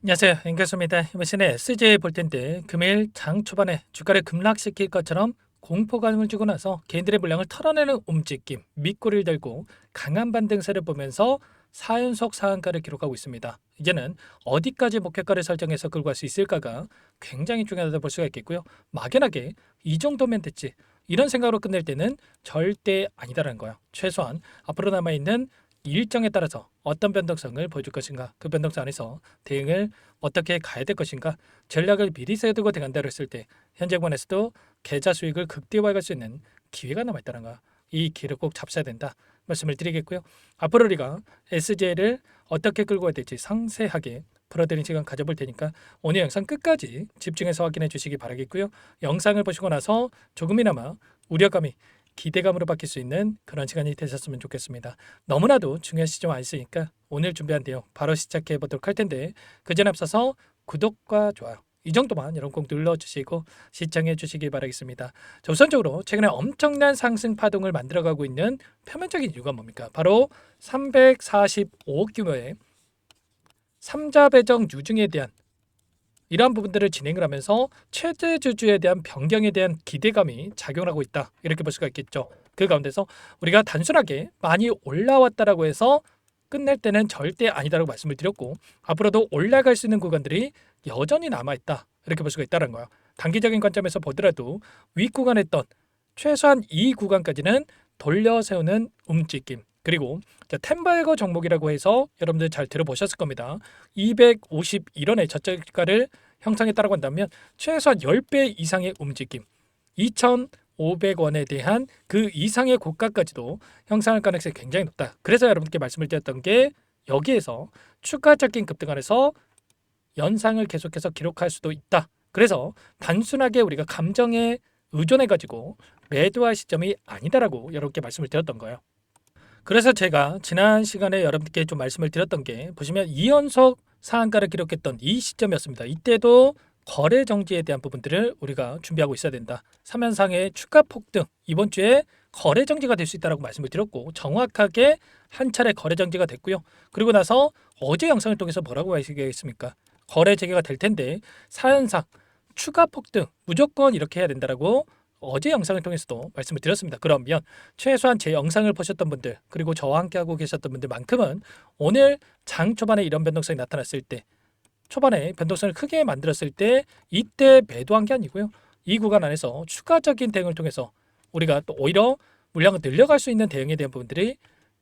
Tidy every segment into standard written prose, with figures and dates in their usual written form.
안녕하세요. 앵커스입니다. 이번 시간에 SJ 볼 텐데 금일 장 초반에 주가를 급락시킬 것처럼 공포감을 주고 나서 개인들의 물량을 털어내는 움직임, 밑꼬리를 들고 강한 반등세를 보면서 4연속 상한가를 기록하고 있습니다. 이제는 어디까지 목표가를 설정해서 끌고 갈 수 있을까가 굉장히 중요하다고 볼 수가 있겠고요. 막연하게 이 정도면 됐지, 이런 생각으로 끝낼 때는 절대 아니다라는 거예요. 최소한 앞으로 남아있는 일정에 따라서 어떤 변동성을 보여줄 것인가, 그 변동성 안에서 대응을 어떻게 가야 될 것인가, 전략을 미리 세우고 대간다고 했을 때 현재권에서도 계좌 수익을 극대화할 수 있는 기회가 남아있다는 거, 이 기회를 꼭 잡숴야 된다 말씀을 드리겠고요. 앞으로 우리가 SJ를 어떻게 끌고 가야 될지 상세하게 풀어드리는 시간 가져볼 테니까 오늘 영상 끝까지 집중해서 확인해 주시기 바라겠고요. 영상을 보시고 나서 조금이나마 우려감이 기대감으로 바뀔 수 있는 그런 시간이 되셨으면 좋겠습니다. 너무나도 중요한 시점 아니으니까 오늘 준비한 내용 바로 시작해 보도록 할 텐데, 그전 앞서서 구독과 좋아요 이 정도만 여러분 꼭 눌러주시고 시청해 주시기 바라겠습니다. 자, 우선적으로 최근에 엄청난 상승 파동을 만들어가고 있는 표면적인 이유가 뭡니까? 바로 345억 규모의 삼자 배정 유증에 대한 이러한 부분들을 진행을 하면서 최대 주주에 대한 변경에 대한 기대감이 작용을 하고 있다, 이렇게 볼 수가 있겠죠. 그 가운데서 우리가 단순하게 많이 올라왔다라고 해서 끝낼 때는 절대 아니다라고 말씀을 드렸고, 앞으로도 올라갈 수 있는 구간들이 여전히 남아있다, 이렇게 볼 수가 있다는 거예요. 단기적인 관점에서 보더라도 윗구간에 있던 최소한 이 구간까지는 돌려 세우는 움직임, 그리고 템바이거 종목이라고 해서 여러분들 잘 들어보셨을 겁니다. 251원의 저가를 형성했다고 한다면 최소한 10배 이상의 움직임, 2,500원에 대한 그 이상의 고가까지도 형성할 가능성이 굉장히 높다. 그래서 여러분께 말씀을 드렸던 게 여기에서 추가적인 급등 안에서 연상을 계속해서 기록할 수도 있다. 그래서 단순하게 우리가 감정에 의존해 가지고 매도할 시점이 아니다라고 여러분께 말씀을 드렸던 거예요. 그래서 제가 지난 시간에 여러분께 좀 말씀을 드렸던 게, 보시면 2연속 상한가를 기록했던 이 시점이었습니다. 이때도 거래 정지에 대한 부분들을 우리가 준비하고 있어야 된다. 3연상의 추가 폭등, 이번 주에 거래 정지가 될 수 있다고 말씀을 드렸고, 정확하게 한 차례 거래 정지가 됐고요. 그리고 나서 어제 영상을 통해서 뭐라고 하시겠습니까? 거래 재개가 될 텐데 4연상 추가 폭등 무조건 이렇게 해야 된다라고 어제 영상을 통해서도 말씀을 드렸습니다. 그러면 최소한 제 영상을 보셨던 분들, 그리고 저와 함께 하고 계셨던 분들만큼은 오늘 장 초반에 이런 변동성이 나타났을 때, 초반에 변동성을 크게 만들었을 때 이때 매도한 게 아니고요. 이 구간 안에서 추가적인 대응을 통해서 우리가 또 오히려 물량을 늘려갈 수 있는 대응에 대한 부분들이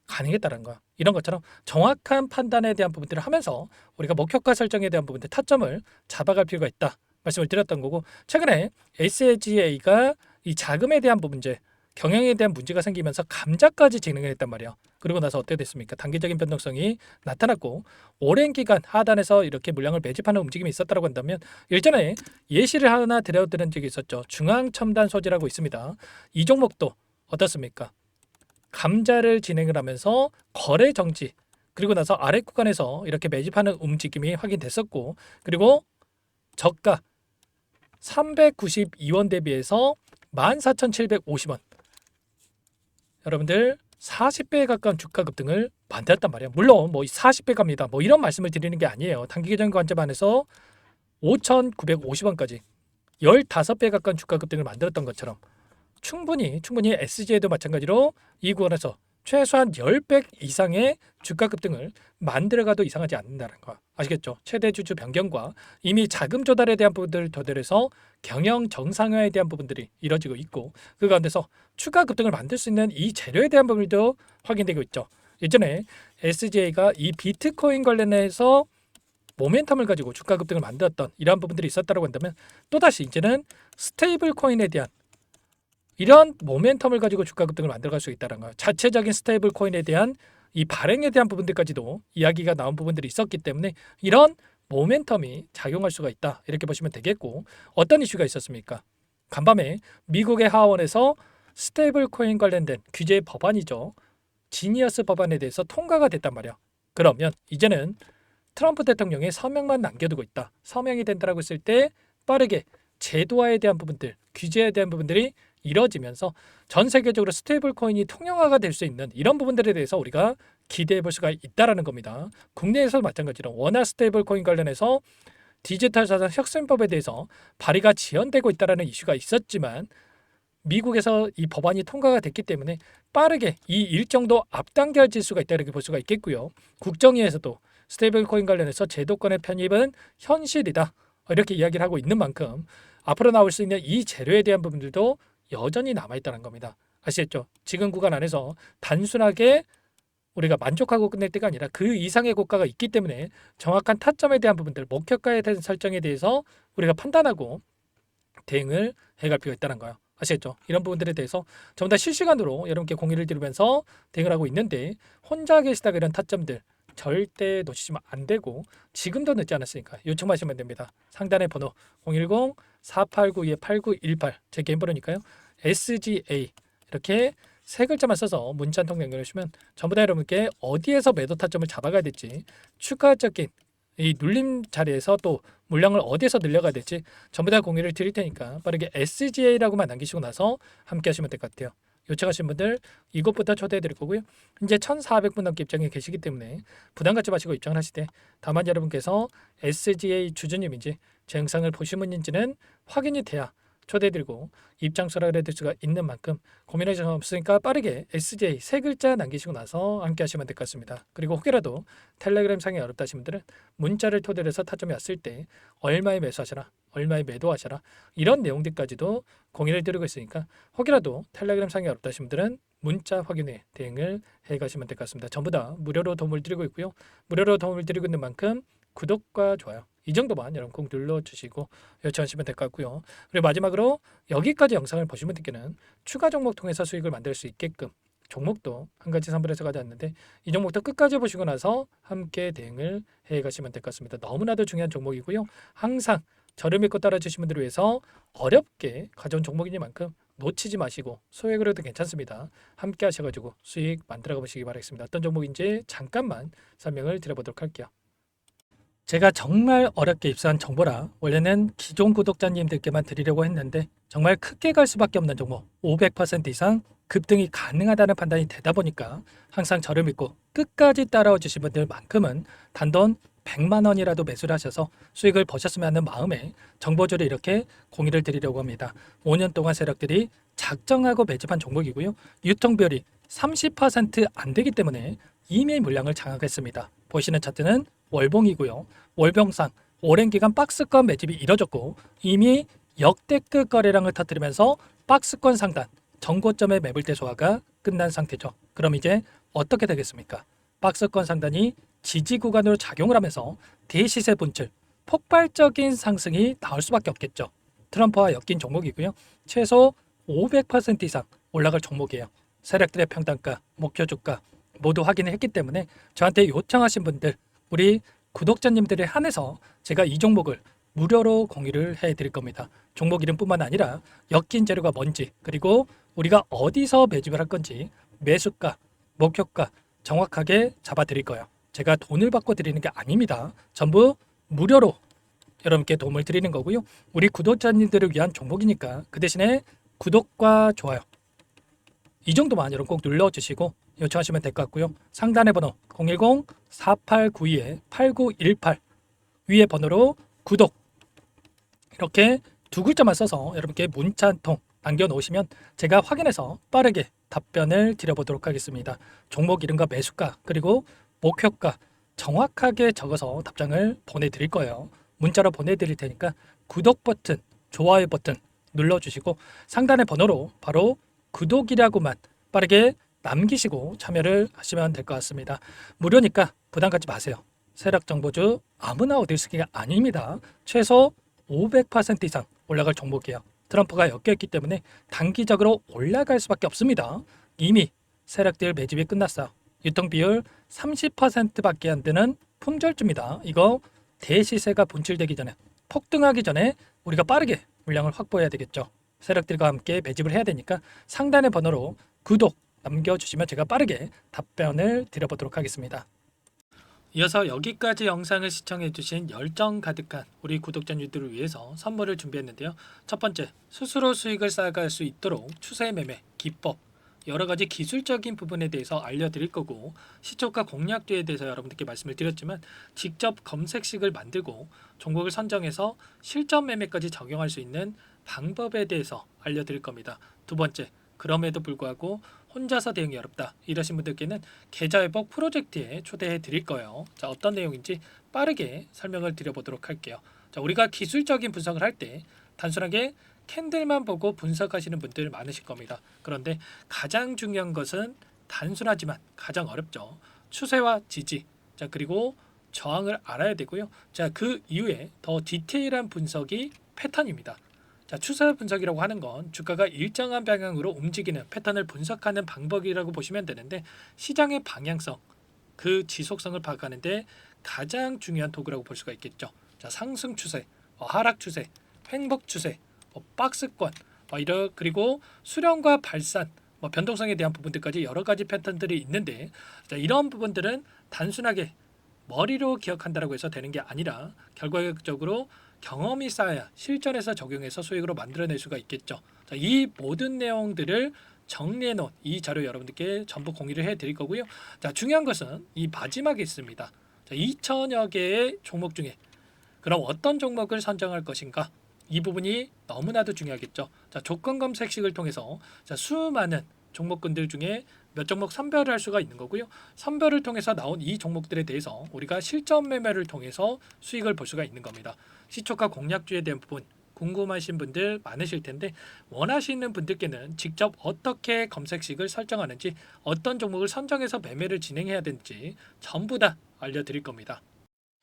가능했다는 거야. 이런 것처럼 정확한 판단에 대한 부분들을 하면서 우리가 목표가 설정에 대한 부분들 타점을 잡아갈 필요가 있다 말씀을 드렸던 거고, 최근에 SGA가 이 자금에 대한 문제, 경영에 대한 문제가 생기면서 감자까지 진행을 했단 말이야. 그리고 나서 어떻게 됐습니까? 단기적인 변동성이 나타났고 오랜 기간 하단에서 이렇게 물량을 매집하는 움직임이 있었다고 한다면, 일전에 예시를 하나 드려드린 적이 있었죠. 중앙첨단 소재라고 있습니다. 이 종목도 어떻습니까? 감자를 진행을 하면서 거래 정지, 그리고 나서 아래 구간에서 이렇게 매집하는 움직임이 확인됐었고, 그리고 저가 392원 대비해서 14,750원, 여러분들 40배에 가까운 주가 급등을 만들었단 말이야. 물론 뭐 40배 갑니다, 뭐 이런 말씀을 드리는 게 아니에요. 단기적인 관점 안에서 5,950원까지 15배 가까운 주가 급등을 만들었던 것처럼 충분히 SG에도 마찬가지로 이 구간에서 최소한 10배 이상의 주가 급등을 만들어가도 이상하지 않는다는 거 아시겠죠? 최대 주주 변경과 이미 자금 조달에 대한 부분들을 토대로해서 경영 정상화에 대한 부분들이 이뤄지고 있고, 그 가운데서 추가 급등을 만들 수 있는 이 재료에 대한 부분도 확인되고 있죠. 예전에 SGA가 이 비트코인 관련해서 모멘텀을 가지고 주가 급등을 만들었던 이러한 부분들이 있었다고 한다면, 또다시 이제는 스테이블 코인에 대한 이런 모멘텀을 가지고 주가 급등을 만들어갈 수 있다는 거예요. 자체적인 스테이블 코인에 대한 이 발행에 대한 부분들까지도 이야기가 나온 부분들이 있었기 때문에 이런 모멘텀이 작용할 수가 있다, 이렇게 보시면 되겠고, 어떤 이슈가 있었습니까? 간밤에 미국의 하원에서 스테이블 코인 관련된 규제 법안이죠, 지니어스 법안에 대해서 통과가 됐단 말이야. 그러면 이제는 트럼프 대통령의 서명만 남겨두고 있다, 서명이 된다라고 했을 때 빠르게 제도화에 대한 부분들, 규제에 대한 부분들이 이뤄지면서 전 세계적으로 스테이블 코인이 통용화가 될 수 있는 이런 부분들에 대해서 우리가 기대해 볼 수가 있다라는 겁니다. 국내에서 마찬가지로 워낙 스테이블 코인 관련해서 디지털 자산 혁신법에 대해서 발의가 지연되고 있다라는 이슈가 있었지만 미국에서 이 법안이 통과가 됐기 때문에 빠르게 이 일정도 앞당겨질 수가 있다 이렇게 볼 수가 있겠고요. 국정위에서도 스테이블 코인 관련해서 제도권의 편입은 현실이다 이렇게 이야기를 하고 있는 만큼 앞으로 나올 수 있는 이 재료에 대한 부분들도 여전히 남아있다는 겁니다. 아시겠죠? 지금 구간 안에서 단순하게 우리가 만족하고 끝낼 때가 아니라 그 이상의 고가가 있기 때문에 정확한 타점에 대한 부분들, 목표가에 대한 설정에 대해서 우리가 판단하고 대응을 해갈 필요가 있다는 거예요. 아시겠죠? 이런 부분들에 대해서 전부 다 실시간으로 여러분께 공유를 드리면서 대응을 하고 있는데 혼자 계시다가 이런 타점들 절대 놓치시면 안 되고 지금도 늦지 않았으니까 요청하시면 됩니다. 상단의 번호 010-4892-8918 제 개인 번호니까요. SGA 이렇게 세 글자만 써서 문자 한 통 연결해 주시면 전부 다 여러분께 어디에서 매도 타점을 잡아가야 될지 추가적인 이 눌림 자리에서 또 물량을 어디에서 늘려가야 될지 전부 다 공유를 드릴 테니까 빠르게 SGA라고만 남기시고 나서 함께 하시면 될 것 같아요. 요청하신 분들 이것부터 초대해 드릴 거고요. 이제 1,400분 넘게 입장에 계시기 때문에 부담 갖지 마시고 입장을 하시되 다만 여러분께서 SGA 주주님인지 제 영상을 보신 분인지는 확인이 돼야 초대해드리고 입장 수락을 해드릴 수가 있는 만큼 고민할 점 없으니까 빠르게 SJ 세 글자 남기시고 나서 함께 하시면 될 것 같습니다. 그리고 혹여라도 텔레그램 상이 어렵다 하신 분들은 문자를 토대로 해서 타점이 왔을 때 얼마에 매수하셔라 얼마에 매도하셔라 이런 내용들까지도 공유를 드리고 있으니까 혹여라도 텔레그램 상이 어렵다 하신 분들은 문자 확인에 대응을 해가시면 될 것 같습니다. 전부 다 무료로 도움을 드리고 있고요. 무료로 도움을 드리고 있는 만큼 구독과 좋아요 이 정도만 여러분 꼭 눌러주시고 요청하시면 될 것 같고요. 그리고 마지막으로 여기까지 영상을 보신 분들께는 추가 종목 통해서 수익을 만들 수 있게끔 종목도 한 가지 선별해서 가져왔는데 이 종목도 끝까지 보시고 나서 함께 대응을 해가시면 될 것 같습니다. 너무나도 중요한 종목이고요. 항상 저를 믿고 따라주신 분들을 위해서 어렵게 가져온 종목이니만큼 놓치지 마시고 소액으로 해도 괜찮습니다. 함께 하셔가지고 수익 만들어 가보시기 바라겠습니다. 어떤 종목인지 잠깐만 설명을 드려보도록 할게요. 제가 정말 어렵게 입수한 정보라 원래는 기존 구독자님들께만 드리려고 했는데 정말 크게 갈 수밖에 없는 종목 500% 이상 급등이 가능하다는 판단이 되다 보니까 항상 저를 믿고 끝까지 따라와 주신 분들만큼은 단돈 100만 원이라도 매수를 하셔서 수익을 보셨으면 하는 마음에 정보주를 이렇게 공유를 드리려고 합니다. 5년 동안 세력들이 작정하고 매집한 종목이고요. 유통비율이 30%안 되기 때문에 이미 물량을 장악했습니다. 보시는 차트는 월봉이고요. 월봉상 오랜 기간 박스권 매집이 이뤄졌고 이미 역대급 거래량을 터뜨리면서 박스권 상단 정고점의 매물대 소화가 끝난 상태죠. 그럼 이제 어떻게 되겠습니까? 박스권 상단이 지지 구간으로 작용을 하면서 대시세 분출 폭발적인 상승이 나올 수밖에 없겠죠. 트럼프와 엮인 종목이고요. 최소 500% 이상 올라갈 종목이에요. 세력들의 평단가, 목표 주가 모두 확인을 했기 때문에 저한테 요청하신 분들 우리 구독자님들에 한해서 제가 이 종목을 무료로 공유를 해드릴 겁니다. 종목 이름뿐만 아니라 엮인 재료가 뭔지 그리고 우리가 어디서 매집을 할 건지 매수가, 목표가 정확하게 잡아드릴 거예요. 제가 돈을 받고 드리는 게 아닙니다. 전부 무료로 여러분께 도움을 드리는 거고요. 우리 구독자님들을 위한 종목이니까 그 대신에 구독과 좋아요 이 정도만 여러분 꼭 눌러주시고 요청하시면 될 것 같고요. 상단의 번호 010-4892-8918 위에 번호로 구독 이렇게 두 글자만 써서 여러분께 문자 한 통 남겨놓으시면 제가 확인해서 빠르게 답변을 드려보도록 하겠습니다. 종목 이름과 매수가 그리고 목표가 정확하게 적어서 답장을 보내드릴 거예요. 문자로 보내드릴 테니까 구독 버튼, 좋아요 버튼 눌러주시고 상단의 번호로 바로 구독이라고만 빠르게 남기시고 참여를 하시면 될 것 같습니다. 무료니까 부담 갖지 마세요. 세력 정보주 아무나 얻을 수 있는 게 아닙니다. 최소 500% 이상 올라갈 종목이에요. 트럼프가 엮여있기 때문에 단기적으로 올라갈 수밖에 없습니다. 이미 세력들 매집이 끝났어요. 유통비율 30%밖에 안 되는 품절주입니다. 이거 대시세가 분출되기 전에 폭등하기 전에 우리가 빠르게 물량을 확보해야 되겠죠. 세력들과 함께 매집을 해야 되니까 상단의 번호로 구독 남겨주시면 제가 빠르게 답변을 드려보도록 하겠습니다. 이어서 여기까지 영상을 시청해주신 열정 가득한 우리 구독자님들을 위해서 선물을 준비했는데요. 첫 번째, 스스로 수익을 쌓아갈 수 있도록 추세 매매 기법, 여러 가지 기술적인 부분에 대해서 알려드릴 거고, 시초가 공략주에 대해서 여러분들께 말씀을 드렸지만 직접 검색식을 만들고 종목을 선정해서 실전 매매까지 적용할 수 있는 방법에 대해서 알려드릴 겁니다. 두 번째, 그럼에도 불구하고 혼자서 대응이 어렵다 이러신 분들께는 계좌회복 프로젝트에 초대해 드릴 거예요. 자, 어떤 내용인지 빠르게 설명을 드려보도록 할게요. 자, 우리가 기술적인 분석을 할 때 단순하게 캔들만 보고 분석하시는 분들 많으실 겁니다. 그런데 가장 중요한 것은 단순하지만 가장 어렵죠. 추세와 지지, 자, 그리고 저항을 알아야 되고요. 자, 그 이후에 더 디테일한 분석이 패턴입니다. 자, 추세 분석이라고 하는 건 주가가 일정한 방향으로 움직이는 패턴을 분석하는 방법이라고 보시면 되는데, 시장의 방향성, 그 지속성을 파악하는데 가장 중요한 도구라고 볼 수가 있겠죠. 자, 상승 추세, 하락 추세, 횡복 추세, 박스권, 그리고 수렴과 발산, 변동성에 대한 부분들까지 여러 가지 패턴들이 있는데, 자, 이런 부분들은 단순하게 머리로 기억한다라고 해서 되는 게 아니라 결과적으로 경험이 쌓아야 실전에서 적용해서 수익으로 만들어낼 수가 있겠죠. 자, 이 모든 내용들을 정리해 놓은 이 자료 여러분들께 전부 공유를 해 드릴 거고요. 자, 중요한 것은 이 마지막에 있습니다. 자, 2천여 개의 종목 중에 그럼 어떤 종목을 선정할 것인가? 이 부분이 너무나도 중요하겠죠. 자, 조건 검색식을 통해서 자, 수많은 종목군들 중에 몇 종목 선별을 할 수가 있는 거고요. 선별을 통해서 나온 이 종목들에 대해서 우리가 실전 매매를 통해서 수익을 볼 수가 있는 겁니다. 시초가 공략주에 대한 부분 궁금하신 분들 많으실 텐데, 원하시는 분들께는 직접 어떻게 검색식을 설정하는지, 어떤 종목을 선정해서 매매를 진행해야 되는지 전부 다 알려드릴 겁니다.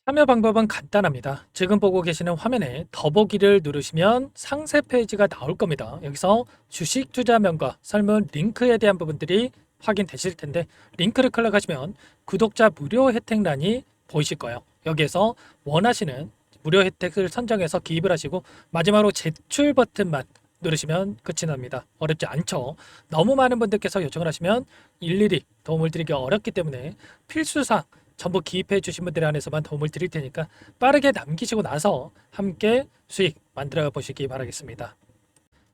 참여 방법은 간단합니다. 지금 보고 계시는 화면에 더보기를 누르시면 상세 페이지가 나올 겁니다. 여기서 주식 투자명과 설문 링크에 대한 부분들이 확인되실 텐데, 링크를 클릭하시면 구독자 무료 혜택란이 보이실 거예요. 여기에서 원하시는 무료 혜택을 선정해서 기입을 하시고 마지막으로 제출 버튼만 누르시면 끝이 납니다. 어렵지 않죠? 너무 많은 분들께서 요청을 하시면 일일이 도움을 드리기 어렵기 때문에 필수상 전부 기입해 주신 분들에 한해서만 도움을 드릴 테니까 빠르게 남기시고 나서 함께 수익 만들어 보시기 바라겠습니다.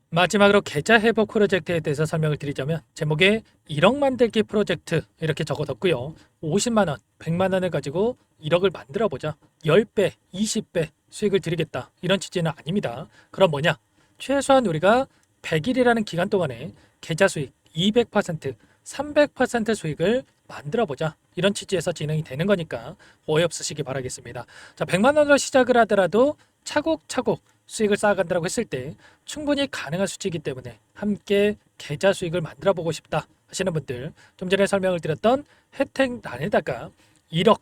마지막으로 계좌 회복 프로젝트에 대해서 설명을 드리자면, 제목에 1억 만들기 프로젝트 이렇게 적어뒀고요. 50만 원, 100만 원을 가지고 1억을 만들어 보자, 10배, 20배 수익을 드리겠다, 이런 취지는 아닙니다. 그럼 뭐냐? 최소한 우리가 100일이라는 기간 동안에 계좌 수익 200%, 300% 수익을 만들어 보자, 이런 취지에서 진행이 되는 거니까 오해 없으시기 바라겠습니다. 자, 100만 원으로 시작을 하더라도 차곡차곡 수익을 쌓아간다고 했을 때 충분히 가능한 수치이기 때문에 함께 계좌 수익을 만들어 보고 싶다 하시는 분들, 좀 전에 설명을 드렸던 혜택란에다가 1억,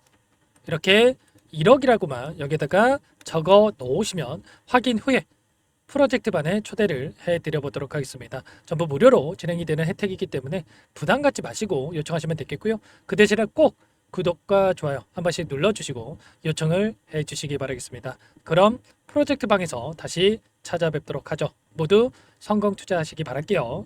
이렇게 1억이라고만 여기다가 적어 놓으시면 확인 후에 프로젝트반에 초대를 해드려 보도록 하겠습니다. 전부 무료로 진행이 되는 혜택이기 때문에 부담 갖지 마시고 요청하시면 되겠고요. 그 대신에 꼭 구독과 좋아요 한 번씩 눌러주시고 요청을 해주시기 바라겠습니다. 그럼 프로젝트 방에서 다시 찾아뵙도록 하죠. 모두 성공 투자하시기 바랄게요.